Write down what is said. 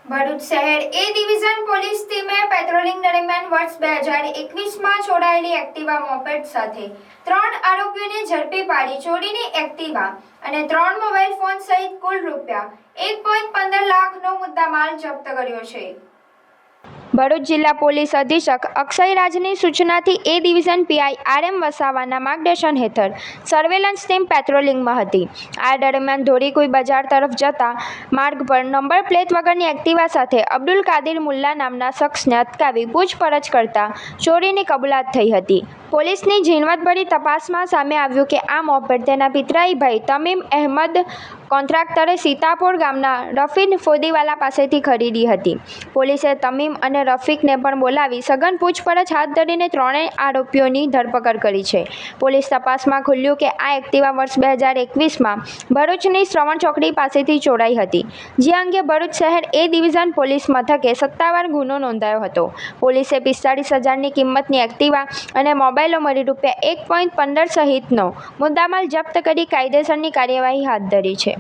ભરૂચ શહેર એ division police ટીમે patrolling દરમિયાન વર્ષ 2021માં છોડાયેલી એક્ટિવા મોપેડ સાથે 3 આરોપીઓને ઝડપી પાડી ચોરીની એક્ટિવા અને 3 મોબાઈલ ફોન સહિત કુલ રૂપિયા 1.15 લાખનો મુદ્દામાલ જપ્ત કર્યો છે। ભરૂચ જિલ્લા પોલીસ અધિક્ષક અક્ષય રાજની સૂચનાથી એ ડિવિઝન પીઆઈ આર.એમ. વસાવાના માર્ગદર્શન હેઠળ સર્વેલન્સ ટીમ પેટ્રોલિંગમાં હતી। આ દરમિયાન ધોળીકુઈ બજાર તરફ જતા માર્ગ પર નંબર પ્લેટ વગરની એક્ટિવા સાથે અબ્દુલ કાદિર મુલ્લા નામના શખ્સને અટકાવી પૂછપરછ કરતા ચોરીની કબૂલાત થઈ હતી। પોલીસની ઝીણવટભરી તપાસમાં સામે આવ્યું કે આ મોપેડ તેના પિતરાઈ ભાઈ તમીમ અહેમદ કોન્ટ્રાક્ટરે સીતાપોર ગામના રફીક ફોદીવાલા પાસેથી ખરીદી હતી। પોલીસે તમીમ અને રફીકને પણ બોલાવી સઘન પૂછપરછ હાથ ધરીને ત્રણેય આરોપીઓની ધરપકડ કરી છે। પોલીસ તપાસમાં ખુલ્યું કે આ એક્ટિવા વર્ષ 2021માં ભરૂચની શ્રવણ ચોકડી પાસેથી ચોરાઈ હતી, જે અંગે ભરૂચ શહેર એ ડિવિઝન પોલીસ મથકે સત્તાવાર ગુનો નોંધાયો હતો। પોલીસે 45,000ની કિંમતની એક્ટિવા અને મોબાઈલો મળી રૂપિયા 1.15 સહિતનો મુદ્દામાલ જપ્ત કરી કાયદેસરની કાર્યવાહી હાથ ધરી છે।